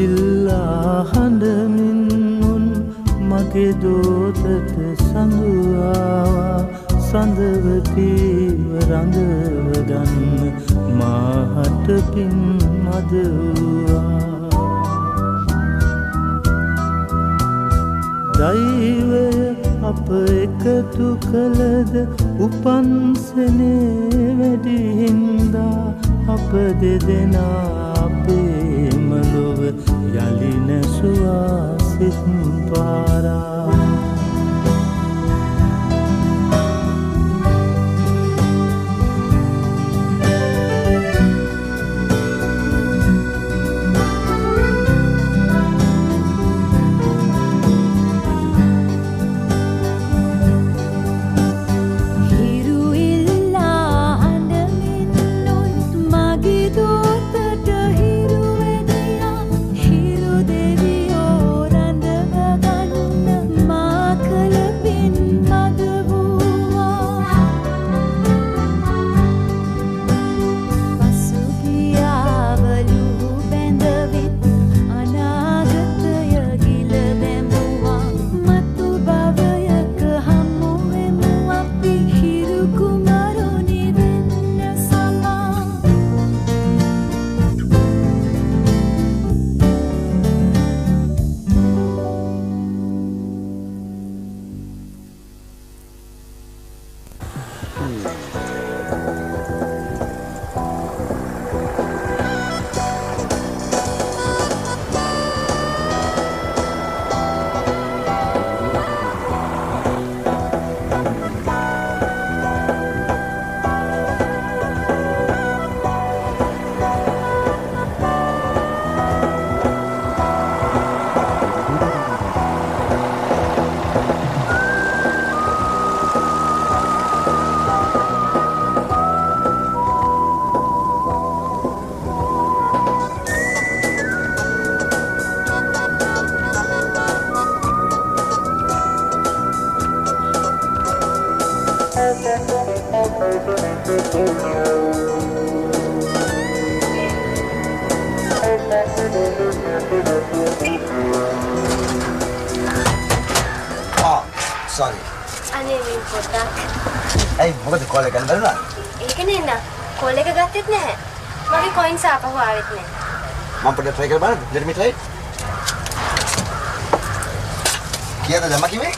ඉල්ලා හඬමින් උන් මගේ දෝතට සඳුආවා සඳවතීව රඳව ගන්න මාහට පින් මදවා දෛවය අප එකතු කළද උපන් සෙනේ වැඩි හින්දා අප දෙදෙනා අපේම ලොව යලි නැසුවා සිත් පාරා sorry. අනේ මේ පොඩ්ඩක්. ඇයි මොකද කෝල් එක ගන්න බැරුණා? ඒක නෙන්න. කෝල් එක ගත්තෙත් නැහැ. මගේ කොයින්ස් ආපහු ආවෙත් නැහැ. මම පොඩ්ඩක් try කරලා බලන්න. let me try. කීයද දැම්ම කිව්වේ?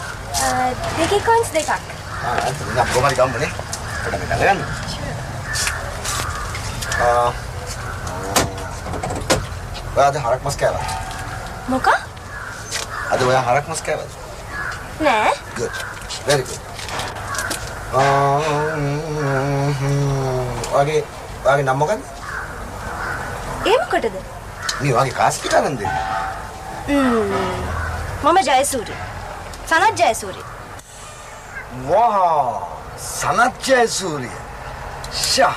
දෙකේ කොයින්ස් දෙකක්. අද නම් කොහමද ගම්මනේ? පොඩ්ඩක් මෙතන ගන්න. ඔයාද හරක් මස් කෑවා? මොකක්? අද ඔයා හරක් මස් කෑවද? නෑ. Good. Very good. ඔයාගේ නම මොකක්ද? ඒ මොකටද? මේ ඔයාගේ කාස්ට් එක අරන් දෙන්න. මම ජයසූරි. සනත් ජයසූරි. wow! සනත් ජයසූරිය. ෂා.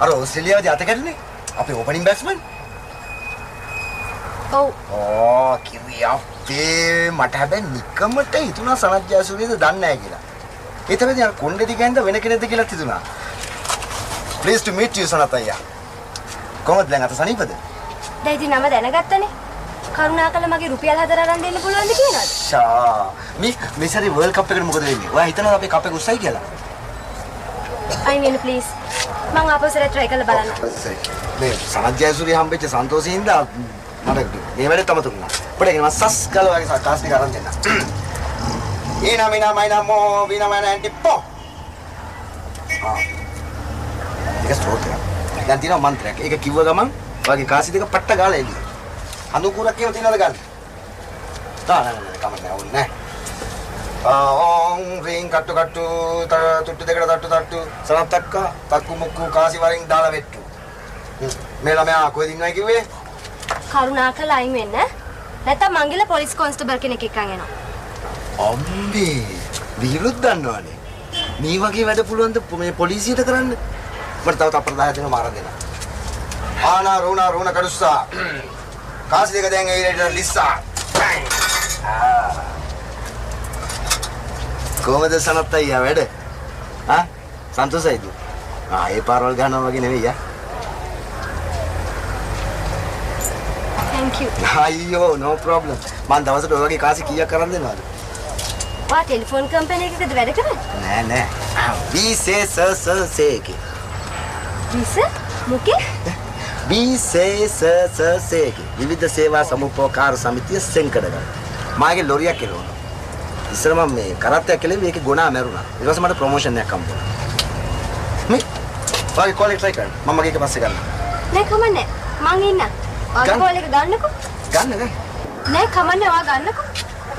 අර ඔස්ට්‍රේලියාවේ අත කැඩුනේ? අපේ ඕපනින් බැට්ස්මන්. ඔව්. කිව්වේ අපේ මට හැබැයි නිකමට හිතුණා සනත් ජයසූරියද දන්නේ නැහැ කියලා. ඒ තමයි අර කොණ්ඩේ දිගැන්ද වෙන කෙනෙක්ද කියලා හිතුණා. Pleased to meet you Sanath අයියා. කොහොමද දැන් අත සනීපද? දැන් ඉතින් නම දැනගත්තනේ. කරුණාකරලා මගේ රුපියල් 4 අරන් දෙන්න පුළුවන්ද කියනවාද? ෂා. මේ සැරේ වර්ල්ඩ් කප් එකට මොකද වෙන්නේ? ඔයා හිතනවද අපේ කප් එක උස්සයි කියලා? I mean please. මම ආපස්සට try කරලා බලන්න. මේ සනත් ජයසූරිය හම්බෙච්ච සන්තෝෂින්ද මට මේ වැඩේ තම තුන්නා. පොඩ්ඩක් මම සස් ගාලා වගේ කාස්ට් එක අරන් දෙන්න. ඊනා මිනා මයිනා මෝ විනා මයිනා ඇන්ටි පො. ඒක ස්ට්‍රෝක් එක. දැන් තියෙනවා මන්ත්‍රයක්. ඒක කිව්ව ගමන් වගේ කාසි දෙක පට්ට ගාලා එළිය. අනුකුරක් එහෙම තියනවද ගන්න? නෑ කමක් නෑ ඕනේ නෑ. ඕම් රින් කට්ටු කට්ටු තුට්ටු දෙකට තට්ටු තට්ටු සනත්තක්ක තක්කු මුක්කු කාසි වරින් දාලා වෙට්ටු. මේ ළමයා කොහෙද ඉන්නවයි කිව්වේ? කරුණාකරලා අයින් වෙන්න. නැත්තම් මං ගිහලා පොලිස් කොන්ස්ටබල් කෙනෙක් එක්කන් එනවා. අම්බේ විරුද්ධ දන්නවනේ. මේ වගේ වැඩ පුළුවන් ද මේ පොලිසියට කරන්න? මට තව තප්පර 10 දෙනවා මාර දෙන්න. ආනා රෝනා කඩුස්සා. කාසි දෙක දැන් එයිලට ලිස්සා. කොහමද සනත් අයියා වැඩ? සන්තෝෂයිද? ඒ පාරවල් ගන්නවා වගේ නෙවෙයි Thank thank you. අයියෝ no problem. මං දවසට ඔය වගේ කාසි කීයක් කරන් දෙනවද? වා ටෙලිෆෝන් කම්පැනි එකකද වැඩ කරන්නේ? නෑ. We say sir එකේ. විස මොකේ? We say sir එකේ. විවිධ සේවා සමුපකාර සමිතිය සෙන්කඩගල. මාගේ ලොරියක් කෙලවනවා. ඉස්සර මම මේ කරත්තයක් කෙලෙවි ඒකේ ගුණා මැරුණා. ඊට පස්සේ මට ප්‍රොමෝෂන් එකක් හම්බුණා. මේ වාගේ කෝල් එක try කරන්න. මම මගේ එක පස්සේ ගන්න. නෑ කමන්නේ. මං ඉන්න. ඔය කෝල් එක ගන්නකෝ. ගන්න. නෑ කමන්නේ ඔයා ගන්නකෝ.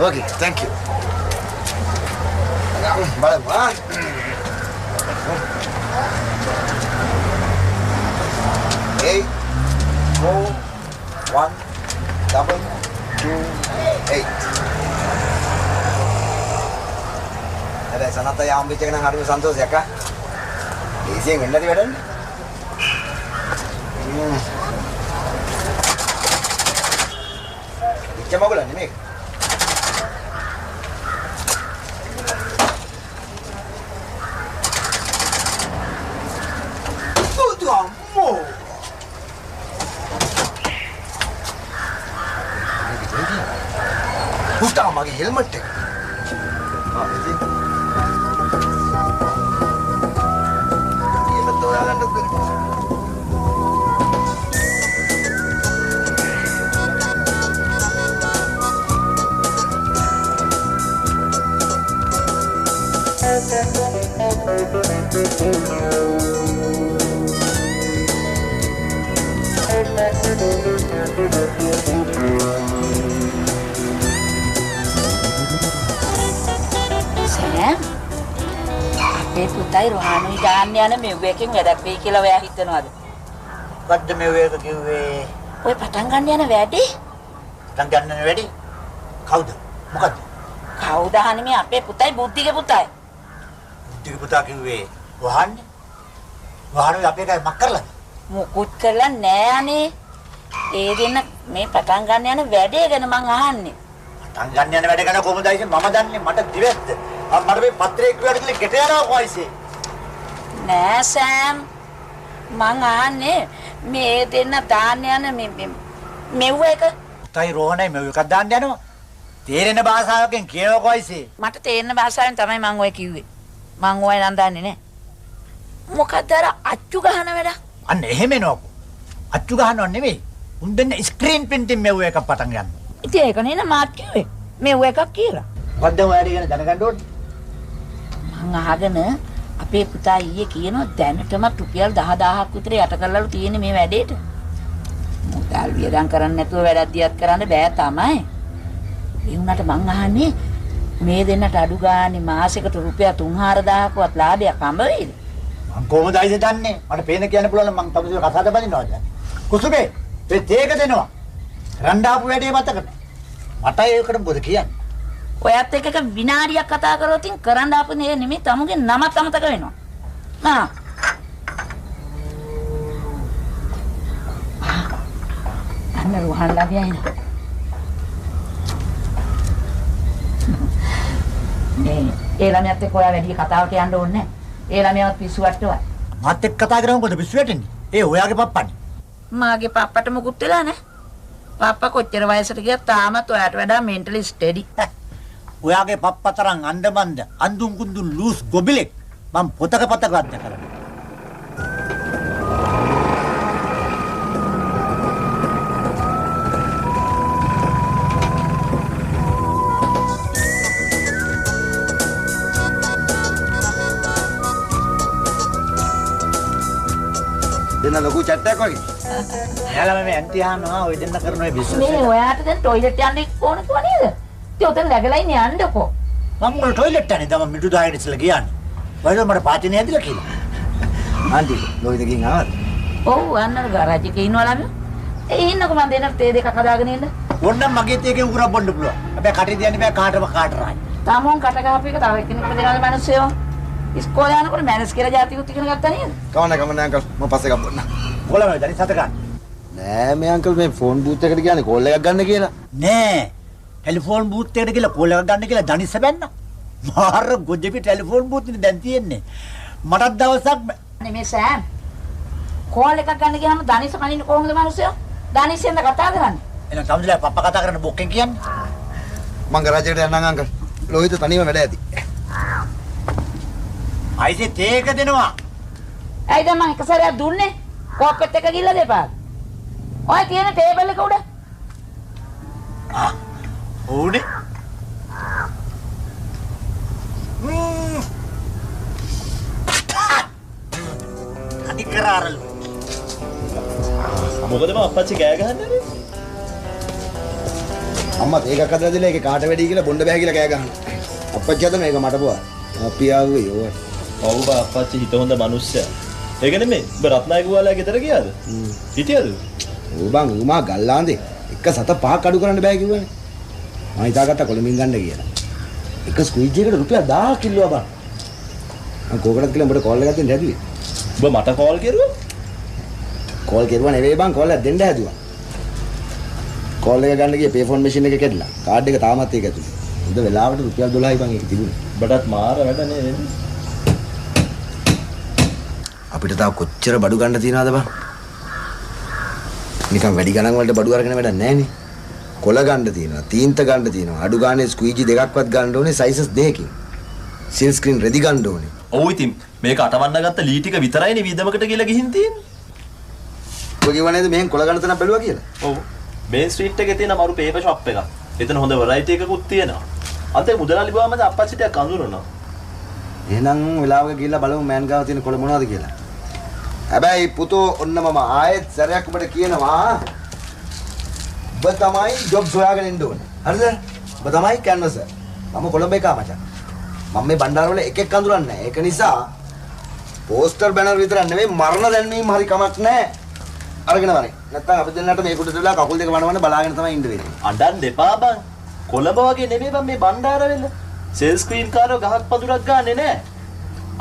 Okay, thank you. බලමු. 8 4 1 2 8. Ada sanata yang ambil cakap hari santos ya kak? Isi yang hendak dibadan? Macam apa lah ni mek? Tu ammo. Putar magi helmet dek. Ini. Ini betul yang anda beri. Sam, අපේ පුතයි රොහානුයි දාන්න යන මෙව්වකින් වැඩක් වෙයි කියලා ඔයා හිතනවද? මොකද්ද මෙව්වක කිව්වේ? ඔය පටන් ගන්න යන වැඩේ? පටන් ගන්න වැඩි? කවුද? මොකද්ද? කවුද අහන්නේ අපේ පුතයි බුද්ධිගේ පුතයි. බුද්ධිගේ පුතා කිව්වේ වහන්නේ? වහන්නේ අපේ කයි මක් කරලාද? මොකුත් කරලා නෑ අනේ. ඒ දෙන්න මේ පටන් ගන්න යන වැඩේ ගැන මං අහන්නේ. පටන් ගන්න යන වැඩ ගැන කොහොමද ඉතින් මම දන්නේ මට දිවෙද්ද? මට මේ පත්‍රේ කිව්වට කියලා ගෙට යනවා කොයිසේ? නෑ සෑම්. මං අහන්නේ මේ දෙන්න දාන්න යන මෙව්ව එක. තයි රෝහණයි මෙව් එකක් දාන්න යනවා. තේරෙන භාෂාවකින් කියනවා කොයිසේ? මට තේරෙන භාෂාවෙන් තමයි මං ඔය කිව්වේ. මං ඔය නම් දන්නේ නෑ. මොකද අර අච්චු ගහන වැඩක්? අන්න එහෙම එනවකෝ. අච්චු ගහනව නෙමෙයි. උන් දෙන්න ස්ක්‍රීන් ප්‍රින්ටින් මෙව් එකක් පටන් ගන්න. ඉතින් ඒක නේ මාත් කිව්වේ. මෙව් එකක් කියලා. මොකද්ද ඔයාලා ගැන දැනගන්න ඕනේ? මං අහගෙන අපේ පුතා ඊයේ කියනවා දැනටම රුපියල් 10000ක් විතර යට කරලාලු තියෙන්නේ මේ වැඩේට. මුදල් වියදම් කරන්න නැතුව වැඩක් දියත් කරන්න බෑ තමයි. ඒ වුණාට මං අහන්නේ මේ දෙන්නට අඩු ගානේ මාසෙකට රුපියල් 3-4000ක්වත් ලාභයක් හම්බ වෙයිද? මං කොහොමද අයිද දන්නේ? මට පේන කියන්න පුළුවන් මං තමයි කතාද බඳිනවද? කුසුගේ ඒ තේක දෙනවා. රණ්ඩාපු වැඩේ මතකද? මට ඒකට මොකද කියන්නේ? ඔයත් එක්ක එක විනාඩියක් කතා කරොත් කරන්න ආපු නේ නෙමෙයි තමුගේ නමත් අමතක වෙනවා. අන්න රුහන්ලා ගියා නේ. ඒ ළමයාත් එක්ක ඔයා වැඩි කතාවට යන්න ඕනේ නැහැ. ඒ ළමයාවත් පිස්සු වට්ටුවා. මාත් එක්ක කතා කරමු මොකද පිස්සු වැටෙන්නේ? ඒ ඔයාගේ පප්පනේ. මාගේ පප්පට මුකුත් වෙලා නැහැ. පප්පා කොච්චර වයසට ගියත් තාමත් ඔයාට වඩා මෙන්ටලි ස්ටඩි. ඔයාගේ පප්පා තරම් අන්දමන්ද අඳුන් කුඳුන් ලූස් ගොබිලෙක් මම පොතක රද්ද කරනවා. දෙන්න ලොකු chat එකක් වගේ. එයාලා මේ ඇන්ටි අහනවා ඔය දෙන්න කරන ඔය බිස්නස්. මේ ඔයාට දැන් টয়ලට් යන්න ඕන කිව්ව නේද? ඉතින් උතන läගලා ඉන්නේ යන්නකෝ. මම මොන টয়ලට් යන්නේ තම මිටු දාගෙන ඉස්සලා ගියානේ. වයිද මට පාතිනේ ඇදලා කියලා. ආන්ටි ලෝහිත ගිහින් ආවද? ඔව් අන්නර ගාරාජ් එකේ ඉන්නවා ළමයි. ඒ ඉන්නකෝ මම දෙන්නට තේ දෙකක් හදාගෙන ඉන්න. ඕන්නම් මගේ තේකේ උගුරක් බොන්න පුළුවන්. හැබැයි කටේ තියන්න බෑ කාට රායි. තාමෝන් කට ගහපු එක තව එක්කෙනෙකුට දෙනවද මිනිස්සුયો? ඉස්කෝලේ යනකොට මැනස් කියලා જાතිකුත් ඉගෙන ගත්තා නේද? කවන්න අංකල් මම පස්සේ ගම්බන්න. කොළම දැන් සත ගන්න. නෑ මේ අංකල් මේ ෆෝන් බූත් එකට ගියානේ කෝල් එකක් ගන්න කියලා. නෑ. ටෙලිෆෝන් බූත් එකට ගිහලා කෝල් එකක් ගන්න කියලා දනිස්ස බැන්න. මාර ගොජෙපි ටෙලිෆෝන් බූත් ඉන්නේ දැන් තියෙන්නේ. මටත් දවසක් නෙමේ සෑම්. කෝල් එකක් ගන්න ගියාම දනිස කනින්න කොහොමද මිනිස්සුયો? දනිසෙන්ද කතා කරන්නේ? එහෙනම් තමුන්ලා පප්පා කතා කරන බොක්කෙන් කියන්නේ. මං ගරාජයට යන්නම් අංකල්. ලෝහිත තනියම වැඩ ඇති. අයිසේ තේක දෙනවා. ඇයිද මං එක සැරයක් දුන්නේ? කෝප්පෙත් එක ගිල්ල දෙපා. ඔය තියෙන ටේබල් එක උඩ. ඕනේ. අනිකරාරල්. මොකද මම අප්පච්චි කෑ ගහන්නේ? අම්මා ඒකක් හදලා දෙලා ඒකේ කාට වැඩි කියලා බොණ්ඩ බෑ කියලා කෑ ගහනවා. අප්පච්චි හදන ඒක මට පොවා. අපි ආවේ යෝ. ඔව් බා අප්පච්චි හිත හොඳ මිනිස්සයා. ඒක නෙමෙයි. ඔබ රත්නායක ගුවාලා ගෙදර ගියාද? හිටියද? ඔව් බං ඌමා ගල්ලාන්දේ එක සත පහක් අඩු කරන්න බෑ කිව්වනේ. මම හිතාගත්තා කොළඹින් ගන්න කියලා. එක ස්ක්වීජ් එකකට රුපියල් 1000ක් කිල්ලුවා බං. මම කෝකටත් කියලා උඹට කෝල් එකක් දෙන්න හැදුවේ. ඔබ මට කෝල් කරුවා? කෝල් කරුවා නෙවෙයි බං කෝල් එකක් දෙන්න හැදුවා. කෝල් එක ගන්න ගියේ පේ ෆෝන් මැෂින් එක කැඩලා. කාඩ් එක තාමත් ඒක ඇතුලේ. හොඳ වෙලාවට රුපියල් 12යි බං ඒක තිබුණේ. ඔබටත් මාර වැඩ නේ වෙන්නේ. අපිට තාම කොච්චර බඩු ගන්න තියනවද බං? නිකන් වැඩි ගණන් වලට බඩු අරගෙන වැඩක් නැහැ නේ. කොළ ගන්න තියෙනවා, තීන්ත ගන්න තියෙනවා. අඩු ගානේ ස්ක්වීජි දෙකක්වත් ගන්න ඕනේ සයිසස් දෙකකින්. සිල් ස්ක්‍රීන් රෙදි ගන්න ඕනේ. ඔව් ඉතින් මේක අටවන්න ගත්ත ලී ටික විතරයිනේ වීදමකට කියලා ගිහින් තියෙන්නේ. ඔය කිව්ව නේද මෙහෙන් කොළ ගන්න තැනක් බැලුවා කියලා? ඔව්. මේන් ස්ට්‍රීට් එකේ තියෙන මරු පේපර් ෂොප් එකක්. එතන හොඳ වෙරයිටි එකකුත් තියෙනවා. අන්තේ මුදලාලි බාමද අප්පච්චිට අඳුරනවා. එහෙනම් වෙලාවක ගිහිල්ලා බලමු මෑන් ගාව තියෙන කොළ මොනවද කියලා. හැබැයි පුතෝ ඔන්න මම ආයෙත් සැරයක් ඔබට කියනවා ඔබ තමයි ජොබ් හොයාගෙන ඉන්න ඕනේ. හරිද? ඔබ තමයි කැන්වසර්. මම කොළඹ එකා මචං. මම මේ බණ්ඩාරවල එකෙක් අඳුරන්නේ නැහැ. ඒක නිසා පෝස්ටර් බැනර් විතරක් නෙවෙයි මරණ දැන්වීම හරි කමක් නැහැ. අරගෙන වරේ. නැත්තම් අපි දෙන්නට මේ කුඩට වෙලා කකුල් දෙක වණවන්න බලාගෙන තමයි ඉන්න වෙන්නේ. අඬන් දෙපා බං. කොළඹ වගේ නෙමෙයි බං මේ බණ්ඩාරවෙල. සෙල් ස්ක්‍රීන් කාරෝ ගහක් පඳුරක් ගන්නෙ නෑ.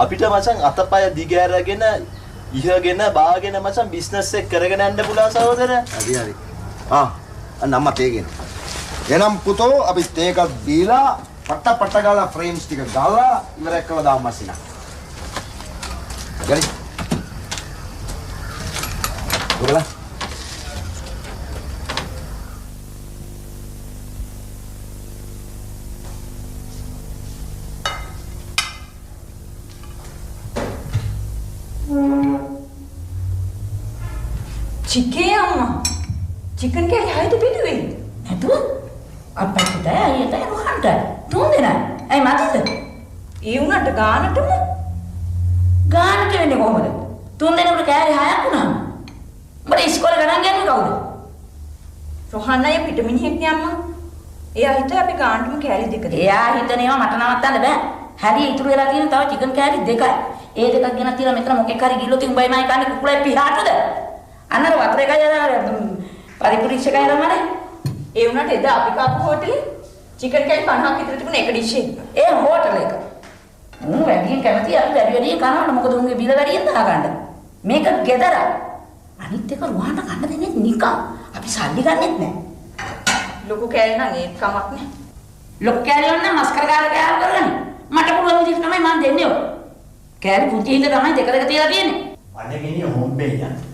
අපිට මචං අතපය දිගෑරගෙන ඉහගෙන බාගෙන මචං බිස්නස් එක කරගෙන යන්න පුළුවන් සහෝදර. හරි හරි. අන්න තේගෙන. එනම් පුතෝ අපි තේකක් දීලා පට්ට ගාලා ෆ්‍රේම්ස් ටික ගාලා ඉවරයක් කළා දාමු මැෂිනා. ගරි. ඔබලා चिके अम्मा चिकन के खाए तो पीते हुए නැතුව අප්පච්චිට අයියට රොහන්ට තුන් දෙනා. ඇයි මතද? ඒ උනට ගානටම ගානට වෙන්නේ කොහොමද? තුන් දෙනෙකුට කෑලි 6ක් වුණා. උඹට ඉස්කෝලේ ගණන් ගන්නේ කවුද? රොහන් අය පිට මිනිහෙක් නේ අම්මා. එයා හිතුවා අපි ගානටම කෑලි දෙක දෙන්න. එයා හිතනේවා මට නවත්තන්න බෑ. හරි ඉතුරු වෙලා තියෙන තව චිකන් කෑලි දෙකයි. ඒ දෙකක් ගෙන තියලා මෙතන මොකෙක් හරි ගිල්ලොත් උඹයි මයි කන්නේ කුකුලයි පිහාටද? අන්නර වතුර එකයි පරිපුරිච්ච එකයි රමනේ. ඒ උනට එදා අපි කාපු හෝටලේ චිකන් කෑලි 50ක් විතර තිබුණ එක ඩිෂ් එක. ඒ හෝටල් එක. වැඩියෙන් කැමති අපි වැඩියෙන් කනවනේ මොකද උන්ගේ බිල වැඩියෙන් දාගන්න. මේක ගෙදර. අනිත් එක රුහාට කන්න දෙන්නේ නිකන්. අපි සල්ලි ගන්නෙත් නෑ. ලොකු කෑලි නම් ඒත් කමක් නෑ. ලොකු කෑලි නම් මස්කර ගාලා කෑව කරගන්න. මට පුළුවන් විදිහට තමයි මම දෙන්නේ ඔය. කෑලි පුංචි හින්දා තමයි දෙක දෙක තියලා තියෙන්නේ. වන්නේ ගෙනිය හොම්බේ යන්නේ.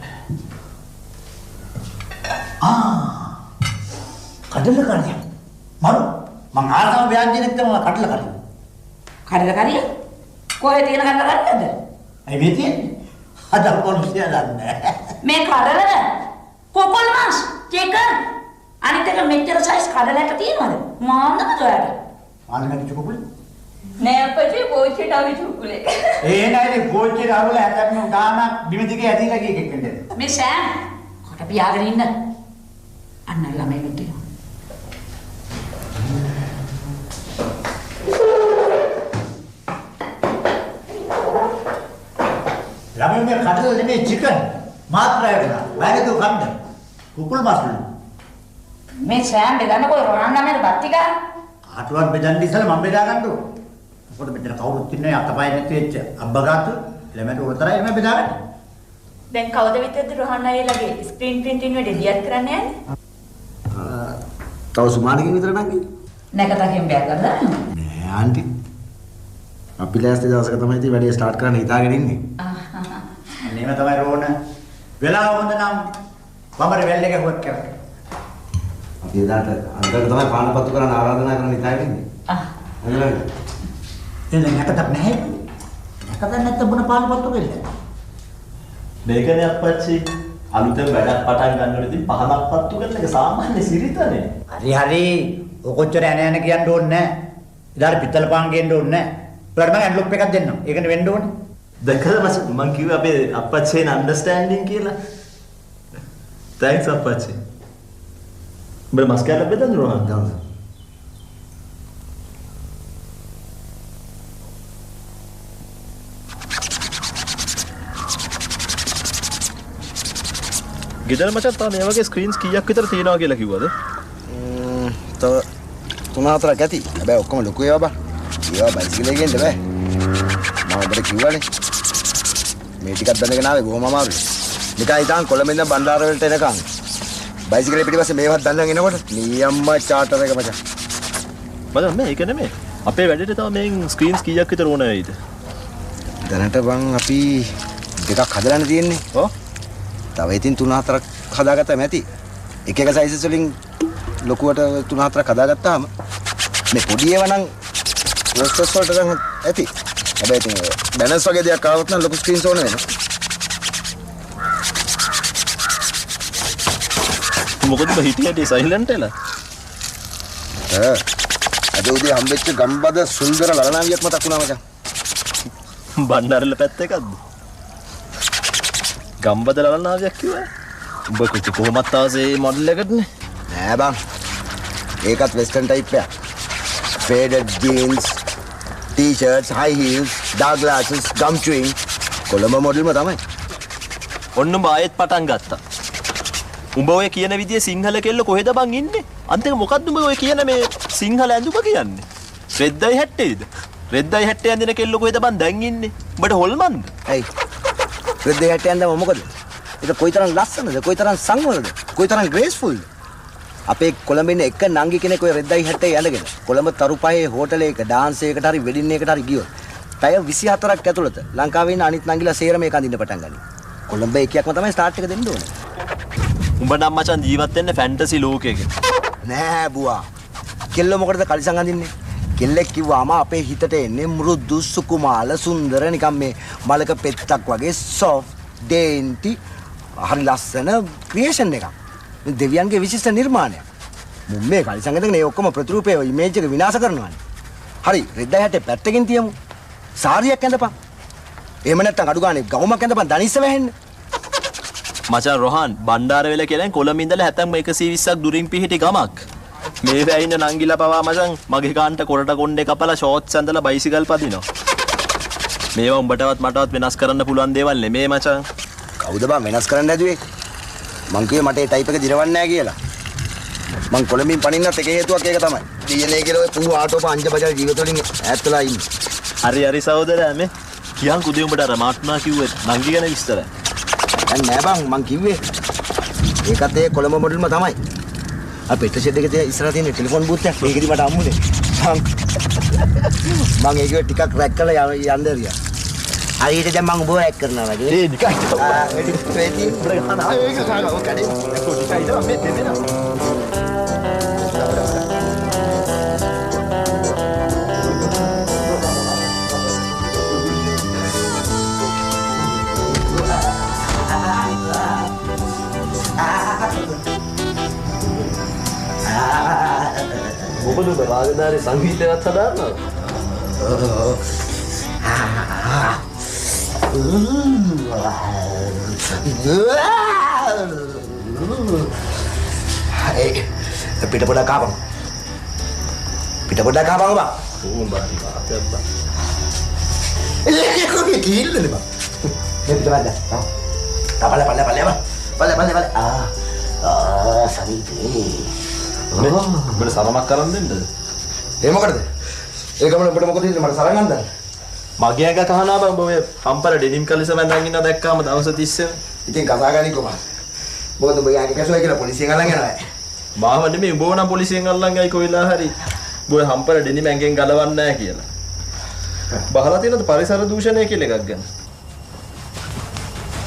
කඩල කරිය. මරු මං ආසම ව්‍යංජනෙත් තමයි කඩල කරිය. කඩල කරිය? කොහෙද තියෙන කඩල කරියද? ඇයි මේ තියෙන්නේ? අද පොලිසිය දන්නේ. මේ කඩලද? කොකොල් මාස්, චිකන්. අනිත් එක මෙච්චර සයිස් කඩලට තියෙනවද? මාන්නමද ඔයාලට? මාන්නකට චුකුපුල? නෑ අපච්චි පෝච්චිට ආවි චුකුලේ. ඒ නෑනේ පෝච්චිට ආවල හැතැම්ම ගානක් බිම දිගේ ඇදිලා ගිය එකෙක් වෙන්නේ. මේ සෑම් කොට පියාගෙන ඉන්න. අන්න ළමයි මෙතන. ළමයි මේ කඩල නෙමෙයි චිකන් මාත්‍රා වෙනවා. වැරදි කන්න. කුකුල් මාස්ලු. මේ සෑම් බෙදන්නකෝ රොනන්න මම බත්තික. කාටවත් බෙදන්න ඉස්සෙල්ලා මම බෙදා ගන්නකො. මොකද මෙතන කවුරුත් ඉන්නේ අතපය නැති වෙච්ච අබ්බගාතු ළමයට උරතරයි මම බෙදා ගන්න. දැන් කවද විතරද රොහන් අයලගේ ස්ක්‍රීන් ප්‍රින්ටින් වැඩ ඩියත් කරන්න යන්නේ? තව සුමානකින් විතර නම් ගියේ. නැකතකින් බෑ කරලා. නෑ ආන්ටි. අපි ලෑස්ති දවසක තමයි ඉතින් වැඩේ ස්ටාර්ට් කරන්න හිතාගෙන ඉන්නේ. නේම තමයි රෝණ. වෙලාව හොඳ නම් වමර වෙල් එක හොත් කරා. ඉතින් අන්තරට තමයි පානපත්තු කරන්න ආරාධනා කරන්න ඉතාලි ඉන්නේ. අන්තරට. එන්නේ නැකතක් නැහැ. නැකතක් නැත්නම් මොන පානපත්තු වෙන්නේ? මේකනේ අප්පච්චි අලුතෙන් වැඩක් පටන් ගන්නකොටදී පහනක් පත්තු කරන එක සාමාන්‍ය සිරිතනේ. හරි. ඔකොච්චර යන කියන්න ඕනේ නැහැ. ඉදාට පිත්තල පාන් ගේන්න ඕනේ නැහැ. ඒකට මම ඇන්ලොප් එකක් දෙන්නම්. ඒකනේ වෙන්න ඕනේ. දැකලා මම කිව්වා අපේ අප්පච්චින් අන්ඩර්ස්ටෑන්ඩින් කියලා. තෑන්ක්ස් අප්පච්චි. බල මස් කෑල්ල බෙදන්න රෝහන් දාන්න. ගෙදර මචං තාම මේ වගේ ස්ක්‍රීන්ස් කීයක් විතර තියෙනවා කියලා කිව්වද? තව 3-4ක් ඇති. හැබැයි ඔක්කොම ලොකු ඒවා බා. ඒවා බයිසිකලේ ගෙන්න බෑ. මම ඔබට කිව්වනේ. මේ ටිකක් දැනගෙන ආවේ බොහොම අමාරුයි. නිකන් ඉතින් කොළඹ ඉඳන් බණ්ඩාර වලට එනකන් බයිසිකලේ පිටිපස්සේ මේවත් දැනගෙන එනකොට නියම්ම චාටර් එක මචං. මචං මේක නෙමෙයි. අපේ වැඩේට තව මේ ස්ක්‍රීන්ස් කීයක් විතර ඕන වෙයිද? දැනට බං අපි දෙකක් හදලානේ තියෙන්නේ. ඔව්. තව ඉතින් 3-4ක් හදාගත්තාම ඇති. එක එක සයිසස් වලින් ලොකුවට 3-4ක් හදාගත්තාම මේ පොඩි ඒවා නම් රොස්ටර්ස් වලට නම් ඇති. හැබැයි ඉතින් බැලන්ස් වගේ දෙයක් ආවොත් නම් ලොකු ස්ක්‍රීන්ස් ඕන වෙනවා. මොකද හිටියේ සයිලන්ට් එලා? අද උදේ හම්බෙච්ච ගම්බද සුන්දර ලලනාවියක් මතක් වුණා මචං. බණ්ඩාරල පැත්ත එකක්ද? ගම්බද ලලනාවියක් කිව්වා? උඹ කොහොමත් ආසේ මොඩල් එකටනේ. නෑ බං. ඒකත් වෙස්ටර්න් ටයිප් එකක්. faded jeans, t-shirts, high heels, dark glasses, gum chewing. Colombo මොඩල්ම තමයි. ඔන්න උඹ ආයෙත් පටන් ගත්තා. උඹ ඔය කියන විදිය සිංහල කෙල්ල කොහෙද බං ඉන්නේ? අන්තිම මොකද්ද උඹ ඔය කියන මේ සිංහල ඇඳුම කියන්නේ? රෙද්දයි හැට්ටේද? රෙද්දයි හැට්ටේ ඇඳින කෙල්ල කොහෙද බං දැන් ඉන්නේ? උඹට හොල්මන්ද? ඇයි? රෙද්දයි හැට්ටේ ඇඳම මොකද? ඒක කොයිතරම් ලස්සනද? කොයිතරම් සංවරද? කොයිතරම් ග්‍රේස්ෆුල්ද? අපේ කොළඹ ඉන්න එක නංගි කෙනෙක් ඔය රෙද්දයි හැට්ටේ ඇඳගෙන කොළඹ තරුපහේ හෝටලයක ඩාන්ස් එකකට හරි වෙඩින් එකකට හරි ගියොත් පැය 24ක් ඇතුළත ලංකාවේ ඉන්න අනිත් නංගිලා සේරම ඒක අඳින්න පටන් ගනී. කොළඹ එකක්ම තමයි ස්ටාර්ට් එක දෙන්න ඕනේ. උඹ නම් මචං ජීවත් වෙන්නේ ෆැන්ටසි ලෝකයක. නෑ බුවා. කෙල්ල මොකටද කලිසම් අඳින්නේ? කෙල්ලෙක් කිව්වාම අපේ හිතට එන්නේ මෘදු සුකුමාල සුන්දර නිකන් මේ මලක පෙත්තක් වගේ soft dainty හරි ලස්සන ක්‍රියේෂන් එකක්. මේ දෙවියන්ගේ විශිෂ්ට නිර්මාණයක්. මුම් මේ කලිසම් අඳගෙන ඒ ඔක්කොම ප්‍රතිරූපේ ඉමේජ් එක විනාශ කරනවානේ. හරි රෙද්දයි හැටේ පැත්තකින් තියමු. සාරියක් ඇඳපන්. එහෙම නැත්නම් අඩු ගානේ ගවුමක් ඇඳපන් දනිස්ස වැහෙන්න. මචං රොහන් බණ්ඩාරවෙල කියලා කොළඹ ඉඳලා හැතැම්ම 120ක් දුරින් පිහිටි ගමක්. මේ වැයින්න නංගිලා පවා මචං මගේ කාන්ට කොරට කොණ්ඩේ කපලා ෂෝට්ස් ඇඳලා බයිසිකල් පදිනවා. මේවා උඹටවත් මටවත් වෙනස් කරන්න පුළුවන් දේවල් නෙමේ මචං. කවුද බං වෙනස් කරන්න හැදුවේ? මං කිව්වේ මට ඒ ටයිප් එක දිරවන්නේ නැහැ කියලා. මං කොළඹින් පනින්නත් එක හේතුවක් ඒක තමයි. DNA කියලා ඔය පුහු ආටෝප අංජ බජල් ජීවිත වලින් ඈත් වෙලා ඉන්නේ. හරි හරි සහෝදරයා මේ කියන් කුදේ උඹට අර මාට්නා කිව්වේ නංගි ගැන විස්තරයි. දැන් නෑ බං මං කිව්වේ. ඒකත් ඒ කොළඹ මොඩල්ම තමයි. අර පෙට්‍රල් ෂෙඩ් එකේ තියෙන ඉස්සරහ තියෙන ටෙලිෆෝන් බූත් එක ඒකෙදි මට අම්මුනේ. මං ඒකේ ටිකක් රැක් කරලා යන්න ඇරියා. හරියට දැන් මං උඹව රැක් කරනවා වගේ. ඒ නිකන් ඒක ගන්න ඔය කඩේ පොඩි කයිද මේ දෙන්නා. මොකද රාජධානී සංගීතයත් හදාරනවා. පිට පොඩක් කාපන්. පිට පොඩක් කාපන් බා. උඹයි වාතයක් බා. ඒක කොහේ කිල්ලද බා. මෙන්න බලන්න. පල්ල. සමීපේ. උඹට සරමක් කරන් දෙන්නද? ඒ මොකටද? ඒ ගමන ඔබට මොකද හිතන්නේ මට සරන් ගන්නද? මගේ ඇඟ කහනවා බං ඔබ ඔය හම්පර ඩෙනිම් කලිස මැදන් ඉන්නවා දැක්කාම දවස් 30 ඉතින් කතා ගන්නේ කොහමද? මොකද ඔබ යාගේ කැසුවයි කියලා පොලිසියෙන් අල්ලන් යනවා. මාව නෙමෙයි උඹව නම් පොලිසියෙන් අල්ලන් ගයි කොයිලා හරි. ඔබ හම්පර ඩෙනිම් ඇඟෙන් ගලවන්නේ නැහැ කියලා. බහලා තියෙනද පරිසර දූෂණය කියලා එකක් ගැන?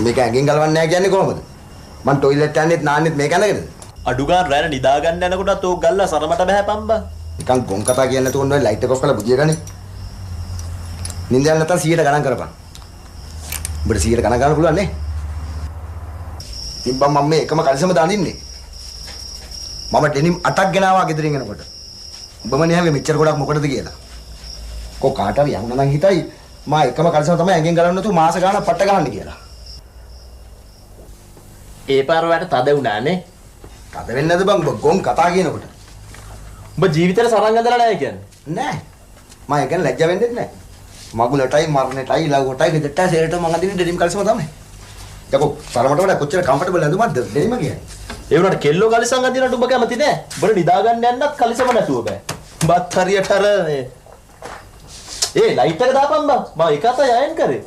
මේක ඇඟෙන් ගලවන්නේ නැහැ කියන්නේ කොහොමද? මං টয়ලට් යන්නෙත් නාන්නෙත් මේක ඇඳගෙනද? අඩු ගන්න රැන නිදා ගන්න යනකොටත් ඕක ගල්ලා සරමට බහැපම් බා. නිකන් ගොන් කතා කියන්නේ නැතුව ඔන්න ලයිට් එක ඔෆ් කරලා බුදිය ගන්නේ. නින්ද යන්න නැත්නම් 100ට ගණන් කරපන්. උඹට 100ට ගණන් ගන්න පුළුවන් නේ? තිබ්බම් මම මේ එකම කලිසම දානින්නේ. මම ඩෙනිම් 8ක් ගෙනාවා ගෙදරින් එනකොට. උඹම නේ හැම මෙච්චර ගොඩක් මොකටද කියලා. කො කාට හරි යන්න නම් හිතයි මා එකම කලිසම තමයි ඇඟෙන් ගලන්න නැතුව මාස ගාණක් පට්ට ගහන්න කියලා. ඒ පාර වලට තද වුණානේ. තද වෙන්නේ නැද බං උඹ ගොන් කතා කියනකොට. උඹ ජීවිතේට සරන් ඇඳලා නැහැ කියන්නේ. නෑ. මම ඒ කියන්නේ ලැජ්ජ වෙන්නෙත් නෑ. මගුලටයි මරණටයි ලව්වටයි ගෙදරට සේරට මං අදින්නේ ඩෙනිම් කලිසම තමයි. යකෝ තරමට වඩා කොච්චර කම්ෆර්ටබල් ඇඳුමක්ද ඩෙනිම කියන්නේ. ඒ වුණාට කෙල්ලෝ කලිසම් අදිනට උඹ කැමති නෑ. උඹට නිදා ගන්න යන්නත් කලිසම නැතුව බෑ. බත් හරියට අර ඒ ලයිට් එක දාපන් බං. මම එක අතයි අයන් කරේ.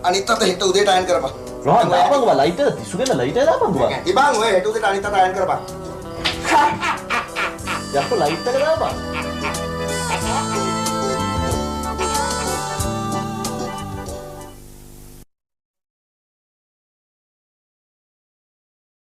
අනිත් අත හෙට උදේට අයන් කරපන්. රෝහන් දාපන් බං ලයිට් එක තිසුගෙන ලයිට් එක දාපන් බං. ඉබන් ඔය හෙට උදේට අනිත් අත අයන් කරපන්. යකෝ ලයිට් එක දාපන්.